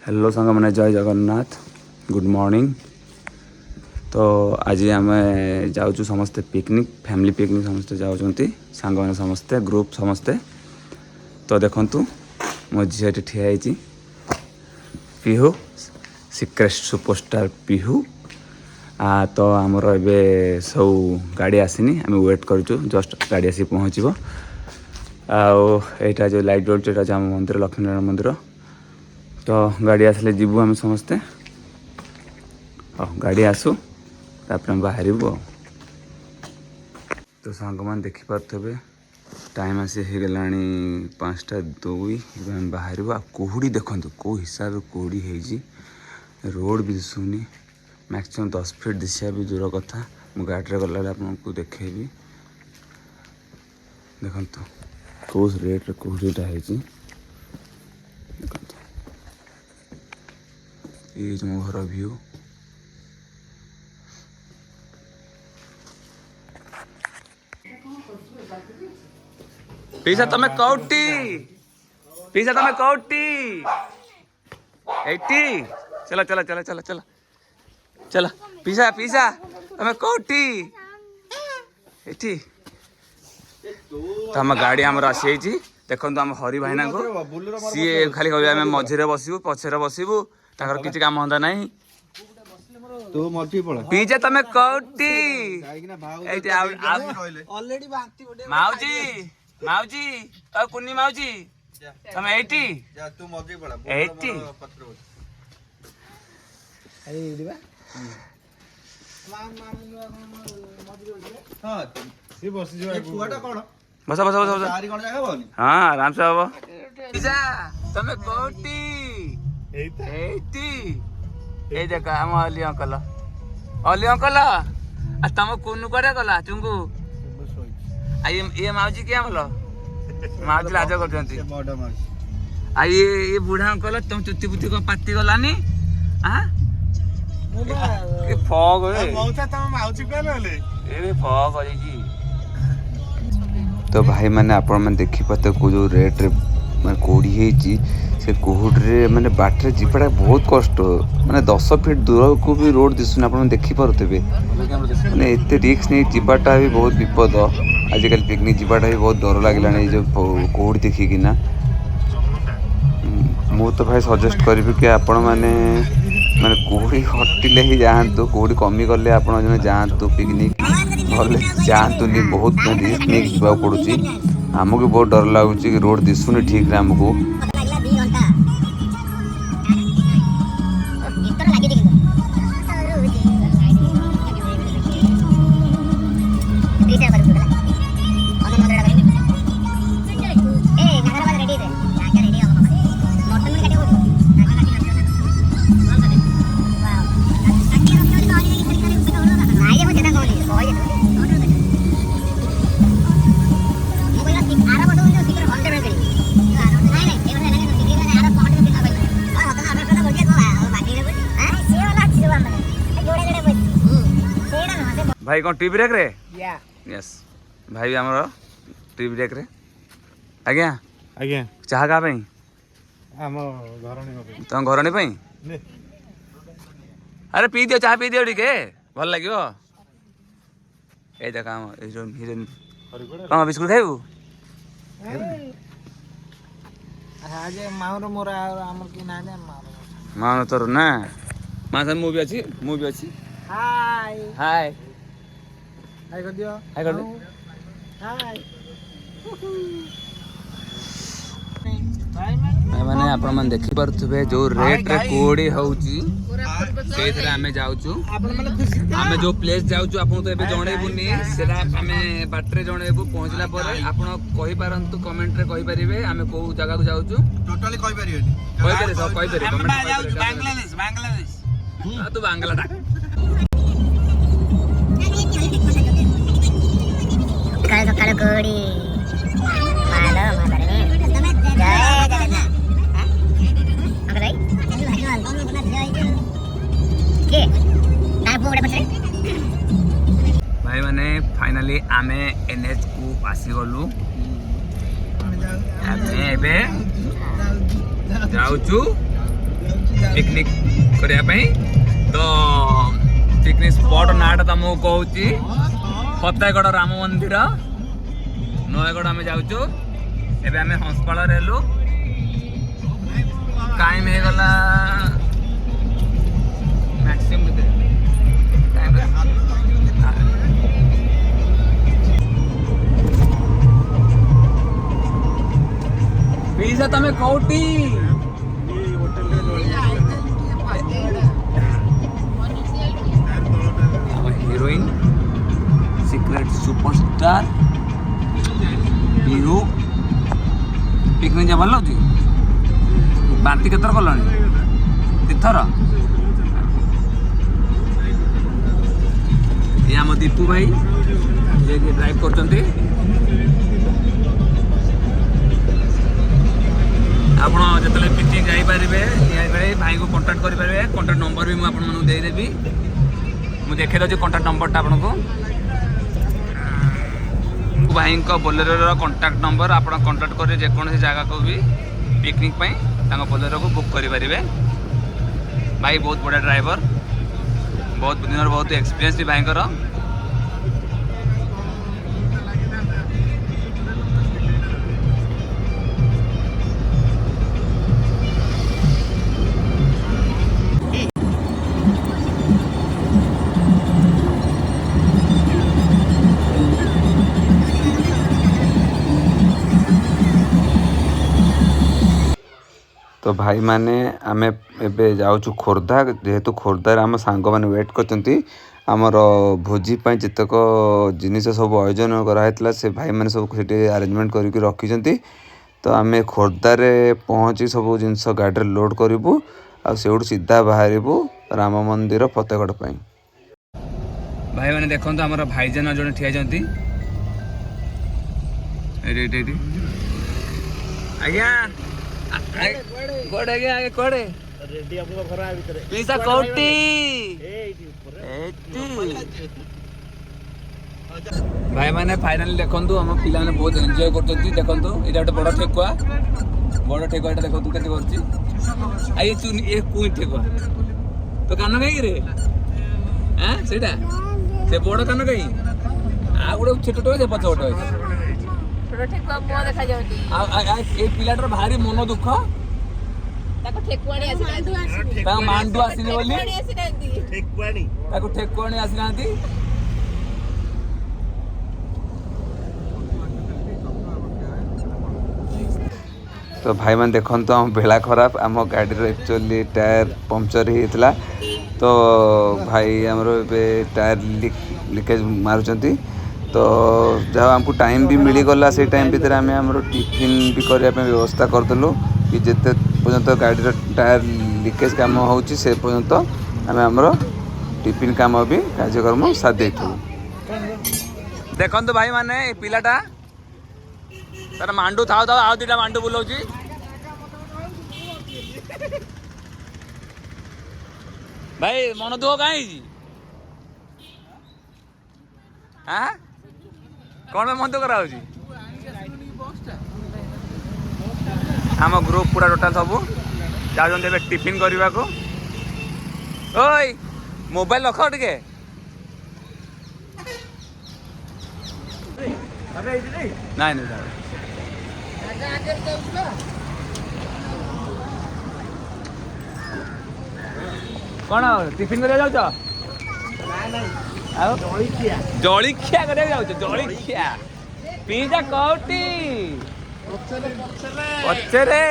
Hello सांग मैंने जय जगन्नाथ गुड मॉर्निंग। तो आज आम जाऊँ समस्ते पिकनिक फैमिली पिकनिक समस्ते जाऊँगी सांग मैंने समस्ते ग्रुप समस्ते। तो देखंतु मो झील ठिया होती पिहू सिक्रेट सुपरस्टार पिहू तो आमर ए सब गाड़ी आसनी आम वेट करूँ जस्ट गाड़ी आसी पहुँचब। आईटा जो लाइट जोड़ जो आम मंदिर लक्ष्मीनारायण मंदिर। तो गाड़ी आसले जीवु आम समस्ते गाड़ी आसू तापर बाहर। तो सांग मान देखिपे टाइम आसी हो गला 5:02 आम बाहर। कुहुड़ी देखो कौ हिसाब से कुहुड़ी हो रोड भी दिशुनी मैक्सिमम 10 फीट दिशा भी दूर कथा। मु गाड़ी गला आपको देखेबी देखो कौ रेट कुहुड़ीटा हो ये मो घर व्यू। पीसा तमे कौटी पीसा तमे कौटी 80 चला चला चला चला चला चला पीसा पीसा तमे कौटी 80। तो आम गाड़ी आमर आसी देखो आम हरि भाईना को सी खाली कह मझे बसबू पछे बसबू ताकर किसी काम धंदा नहीं। पीछे तमे कौटी माउजी माउजी कुन्नी माउजी तमे 80 80 बस बस बस बस हाँ आराम से हम तमे कौटी 80 ये देख आम अली अंकल आ तुम कुन्नू कड़े गला चुंगू ये माउजी किए बोल माउजी लाज कर ये बुढ़ा अंकल तुम चुती पुती को पाती गलानी फग फग। तो भाई मैंने आपण मैंने देखी पाते को जो रेट रे मैं कोड़ी है से कुहुड्रे मैंने बाटर जीवाटा बहुत कष्ट मैंने 10 फीट दूर को भी रोड दिशुना आप देखी पारे मैंने एत रिक्स नहीं जीवाटा भी बहुत विपद। आजिकल पिकनिक जीवाटा भी बहुत डर लगे जो कुहुड़ी देखिकिना। मु तो भाई सजेस्ट करी कि आपण मैंने मैंने कुहुड़ी हटिले ही जातु कुहुड़ी कमी गले आप जातु पिकनिक भले जातुनि बहुत रिस्क नहीं जावाक पड़ुची आमको बहुत डर लगुच रोड दिशुनि ठीक रे आमको। भाई कौन टी ब्रेक रे यस भाई हमर टी ब्रेक रे आज्ञा आज्ञा चाह का पई हम घरणी तुम घरणी पई अरे पी दियो चाह पी दियो टिके भल लागियो। ए देखा हम हिरोइन कौन बिस्कुट खाइबू आज माउर मोरा हमर की ना दे मानो तोर ना मा सन मूवी अछि हाय हाय हाय कर दियो हाय कर दे हाय मैंने आपण मन देखि परथुबे जो रेट रे कोडी होउची सेथरे आमे जाउचू आमे जो प्लेस जाउचू आपन तो एबे जणेबुनी सेरा आमे बाटरे जणेबु पहुंचला पर आपण कहि पारंतु कमेंट रे कहि परिबे आमे को जगह को जाउचू टोटली कहि परिबेनी कहि करे सब कहि परिबे हम जाउचू बांग्लादेश हां तू बांग्ला डाक काले तो काले कोडी मालो मादरनी जय जगन्नाथ अंकल के काय पोडे पछरे भाई माने फाइनली आमे एनएच को आसी गलु आमे एबे जाउचू पिकनिक करने पाई। तो पिकनिक स्पॉट नाटा तुमको कहूँ फतेहगढ़ राम मंदिर नयगढ़ आम जाऊँ। एबे आम हंसपाल हेलु टाइम हो गला मैक्सिमम पीसा तमे कोटी heroine secret superstar Bihu picnic जा भल लाଗୁଛି बांती केतर कलनी तीर्थर ये आम दीपू भाई जे ड्राइव करते आप जो पिकनिक जापारे भाई को कंटाक्ट करेंगे। कंटाक्ट नंबर भी मुझे देदेवी मुझे देखे दूसरी कंटाक्ट नंबरटा आपको भाई बोलेरो कंटाक्ट नंबर आप कंटाक्ट करेंगे जेकोसी जगह को भी पिकनिक बोलेरो को बुक करेंगे। भाई बहुत बढ़िया ड्राइवर बहुत दिन बहुत एक्सपीरियंस भी भाई। तो भाई माने आमे एबे जाऊँ खोर्धा जेहेतु खोर्धार आम सांग मैंने वेट करचंती आमर भोजी जितक जिनिस सब आयोजन कराइला से भाई मैंने सब अरेंजमेंट करके रखी। तो आम खोर्धार पहुँची सब जिनस गाड़ी लोड करूँ आउ सीधा बाहर राम मंदिर फतेहगढ़ पाई। भाई मैंने देखो आम भाईजान जो ठिया आज्ञा कोड़े आगे कोड़े रेडी आपको घर आ भीतर पीसा कोटी भाई माने फाइनली देखंतु हम पिला ने बहुत एंजॉय करथि। देखंतु एटा एक बड़ ठेकुआ एटा देखंतु केते करछि आई चुन ए कुई ठेकुआ तो कान गई रे हैं सेटा से बड़ कान गई आ गुडे छोटो जे पछ छोटो छोटो ठेकुआ मो देखा जाउती आ ए पिलाटर भारी मन दुख ताको ठेकुआणी आसी ता मांडू आसीने बोली ठेकुआणी ताको ठेकुआणी आसी नांती। तो भाई मैंने देखो तो हम बेला खराब आम गाड़ी एक्चुअली टायर पंक्चर होता। तो भाई आमर टायर लिकेज मारुंट। तो जहाँ आमको टाइम भी मिलगला से टाइम भितर आम आम टिफिन भी करने व्यवस्था करदेलु कि जिते पर्यंत गाड़ी टायर लिकेज कम होची से पर्यंत आम आमर टिफिन काम भी कार्यक्रम साथ देथु। देखो भाई माने पिलाटा तार मांडू था आ दीटा मांडू बुलाऊँ भाई मन दुख कहीं हाँ कौन मन दुख करा आम ग्रुप पूरा टोटाल सब जाऊँ टिफिन करने को। ओई मोबाइल रख टे नाई नहीं कौन टिफिन कर जलिखिया जलिखिया पिज्जा कौटी पचरे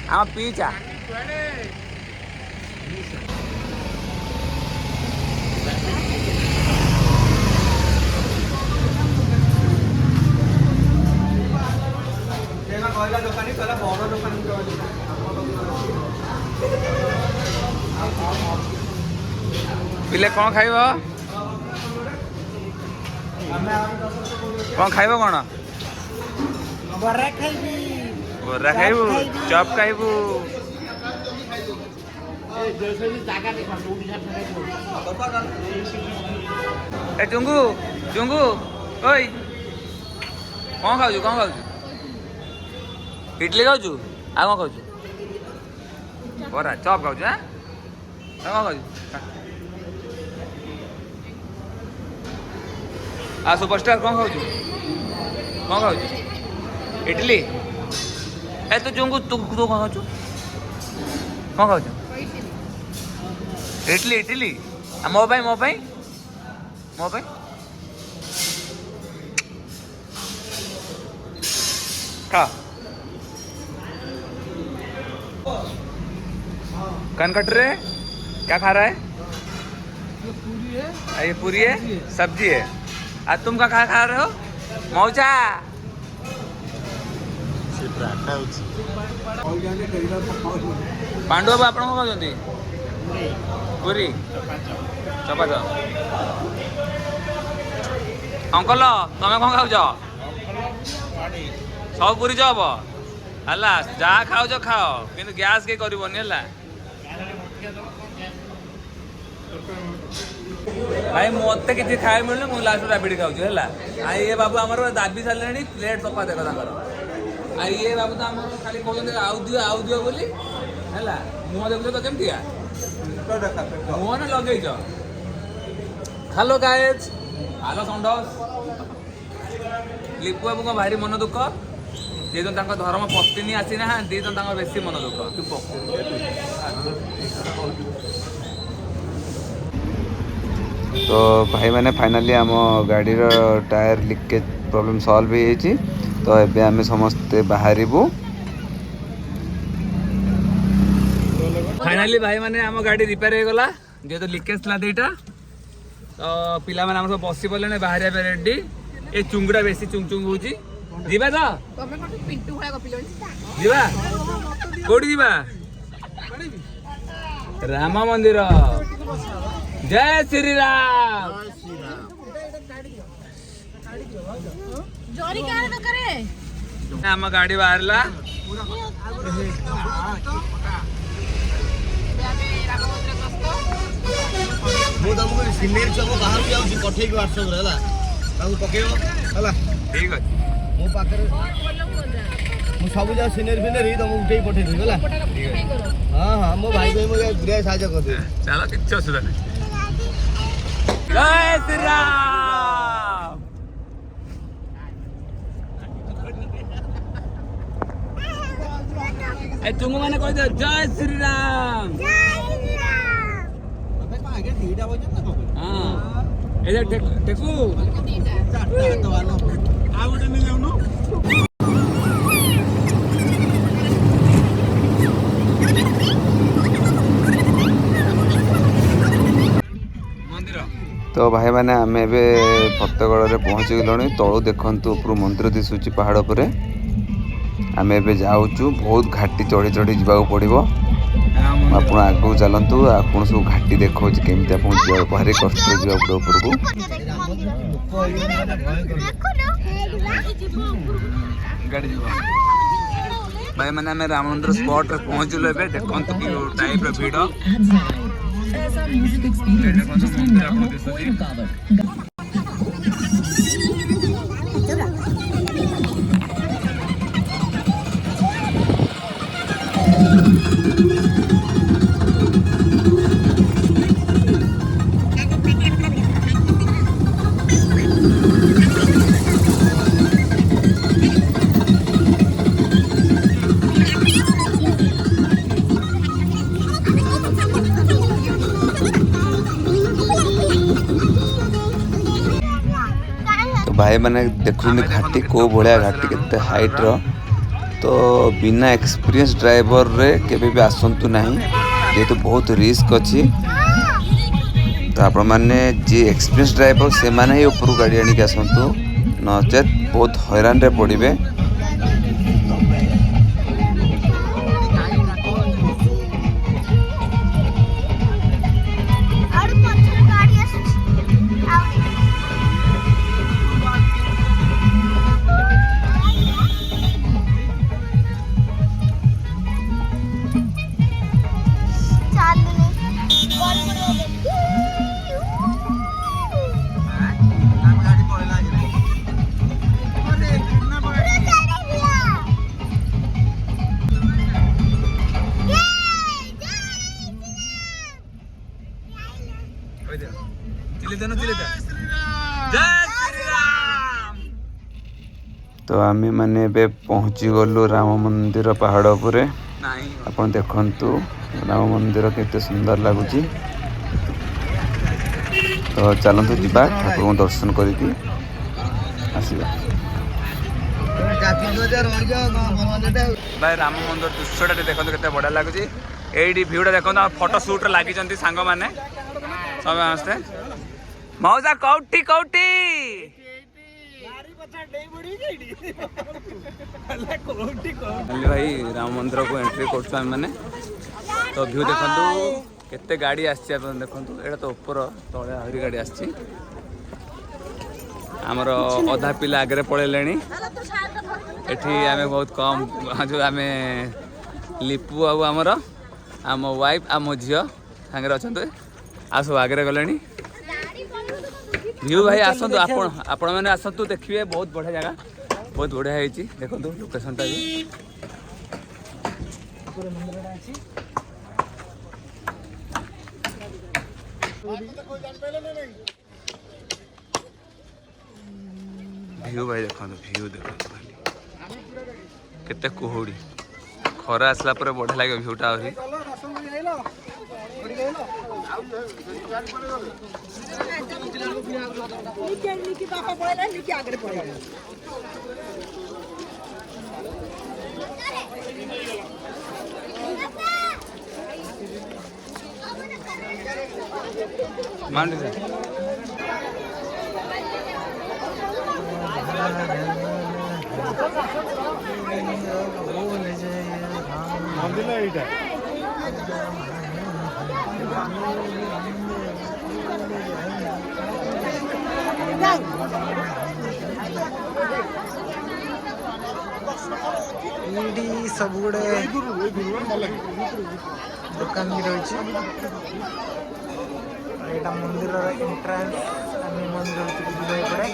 आम पिज्जा पिले कौन खाइब कौन खाइब कौन बरा खाइबू चप खाइबू ए चुंगू चुंगू ओई कौन खाऊ कौन खाऊ इडली खाऊ आ कौन खाऊ ବରା ଚପ୍ ଖାଉଛୁ ଆଁ କ'ଣ ଖାଉଛୁ ଆଉ ସୁପରଷ୍ଟାର କ'ଣ ଖାଉଛୁ କ'ଣ ଖାଉଛୁ ଇଟିଲି ଏ ତୁ ଯୋଉ ତୁ କ'ଣ ଖାଉଛୁ କ'ଣ ଖାଉଛୁ ଇଟିଲି ଇଟିଲି ଆଉ ମୋ ପାଇଁ खा कन कट रहे क्या खा रहा है ये पूरी है सब्जी है आज तुम क्या खा रहे हो मौजा पांडु बाबू आपण खाऊँ पूरी चपात अंकल तुम कौन खाऊ सब पूरी चप है जहाँ खाओ खाओ कि गैस के करबनी है भाई मत किसी खाए मिलने मुझे लास्ट राबिड़ खाऊँ है ये बाबू आम दाबी सारे प्लेट सफा देख ये बाबू तो आम खाली कहते आउ दियो बोली है मुह देख तो केमती मुह ना लगे हेलो गाइज हेलो संडस लिपु बाबू को भारी मन दुख जेहेतु धर्म पत्नी आसी ना बेसी मन दुख तो भाई मैंने फाइनली आम गाड़ी टायर लीकेज प्रॉब्लम सॉल्व हो तो एबे आम समस्ते बाहरबू फाइनली भाई मैंने आम गाड़ी रिपेयर हो गला जेहेतु लीकेज था दुईटा तो पिला मैंने सब बसी पड़े बाहर रेडी ये चुंगड़ा बेसी चुंग चुंग होची जीवा तो जीवा कोठी जीवा राम मंदिर जय श्री राम आम गाड़ी बाहरला ମୁଁ ତମକୁ ସିନେରୀ ସବୁ ବାହାରୁ ଯାଉଛି ପଠେଇକି WhatsApp ରେ ହେଲା ତାକୁ ପକେଇବ ହେଲା ठीक ଅଛି ମୋ ପାଖରେ ମୁଁ ସବୁ ଯାକ ସିନେରୀ ଫିନେରୀ ତମକୁ ଉଠେଇ ପଠେଇଦେବି ହେଲା ହଁ ହଁ ମୋ ଭାଇ ଭାଇ ମୋତେ ଗୁଡିଏ ସାହାଯ୍ୟ କରିଦେବି चलो किच्छ असुविधा नहीं जय श्री राम ए तुंग माने कह दे जय श्री राम ଆଗେ ଦିଟା ବଜେ ନା हां ए टेकू ଚାରଟା ତ ବାନ ଆଉ ଗୋଟେ ନେଇ ଯାଉନୁ तो भाई मैंने आम ए फतेगढ़ पहुँची गलु तलू देखु ऊपर मंदिर दिशुची पहाड़ पर आम ए जाऊँ बहुत घाटी चढ़ी चढ़ी जावाक पड़ो आप आगू चलतु आपन सब घाटी देखा केमी आप भारी कष्ट जावा पड़ो उपरको भाई मैंने आम राम मंदिर स्पॉट पहुँचलु ए देखु टाइप भिड़ भाई मैंने देखुं घाटी को भाया घाटी के हाइट रो तो बिना एक्सपीरियंस ड्राइवर रे केबे भी आसंतु नहीं जेहेतु बहुत रिस्क अच्छी तो आपण मैंने जी एक्सपीरियंस ड्राइवर से माने ही ऊपर गाड़ी आनी के आसंतु नचेत बहुत हैरान रे पड़िबे ଗାଡି ପଳେଇଲା तो आम मैंने पहुँची गलु राम मंदिर पहाड़ उपरे अपन देखंतु राम मंदिर केते सुंदर लगुच। तो चलतु जीवा ठाकुर को दर्शन करके आसवा। भाई राम मंदिर दृश्यटा देखो केते बढ़िया लगुच। एडी भ्यूटा देखो फोटो शूट लगी सांग मैंने समस्ते। मौजा कौटी कौटी भाई राम मंदिर को एंट्री कर मैंने। तो भ्यू देखु केते गाड़ी आसी देखु एटा तो ऊपर तले आहरी गाड़ी आसी। आमर अधा पिला आगे पड़े एठी आमे बहुत कम जो आमे लिपू आमर आम वाइफ आम झील सांगे अच्छा आ सब आगे गले। व्यू भाई आसतु आपण मैंने आसतु देखिए बहुत बढ़िया जगह बहुत बढ़िया है देखो लोकेशन टा भी व्यू भाई देखो व्यू देखो केते कुहुड़ी खरा आसला पर बढ़िया लगे भ्यूटा आहुरी। मंदिर एटा सब गुड़े दुकान भी रही है। मंदिर एंट्रांस मंदिर पड़े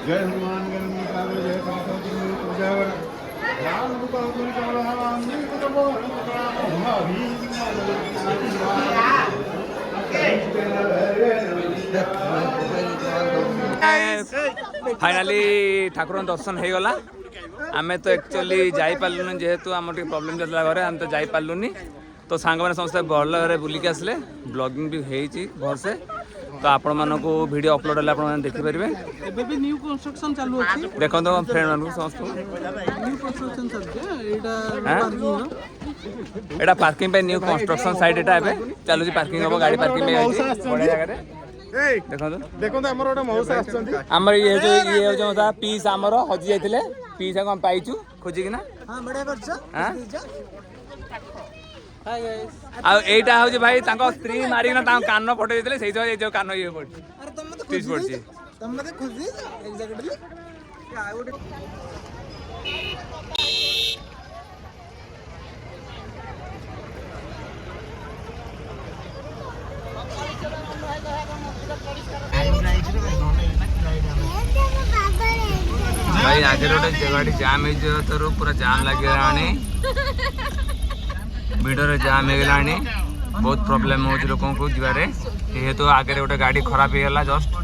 जय हनुमान जय प्रजावर राम फाइनाली ठाकुर दर्शन हो गला आम तो एक्चुअली जापारूनी जेहेतु आम प्रोब्लेम चलता घरे आम तो जापारूनी तो सांग मैंने समस्त भल बुलिक आसले ब्लॉगिंग भी होती भल से तो आपण मानक वीडियो अपलोड है आप देखिपारे ଏବେ ବି ନ୍ୟୁ କନଷ୍ଟ୍ରକ୍ସନ ଚାଲୁ ଅଛି देखो फ्रेंड मान समस्त न्यू କନଷ୍ଟ୍ରକ୍ସନ ଚାଲିଛି ଏଇଟା एटा पार्किंग पे न्यू कंस्ट्रक्शन साइट एटा एबे चलु जी पार्किंग हो गाड़ी पार्किंग में आइछि बढिया जगह रे देखो देखो हमर गोटे मौसा आछंती हमर ये जो पीस हमर हजि जाइथिले पीस हम पाइछु खोजि किना हां बढिया करछ हां हाय गाइस आ एटा हो जे भाई तांको स्त्री मारी ना ता कान फटे देले सेइ जो कान ये पड़छि अरे तुम मते पीस पड़छि तुम मते खुशी एग्जैक्टली क्या आइ गोटे भाई आगे रोटे गाड़ी जाम हो पूरा जाम लगे भिडर जाम हो बहुत प्रॉब्लम हो लोक को जीवारे जेहेतु आगे गोटे गाड़ी खराब होगा जस्ट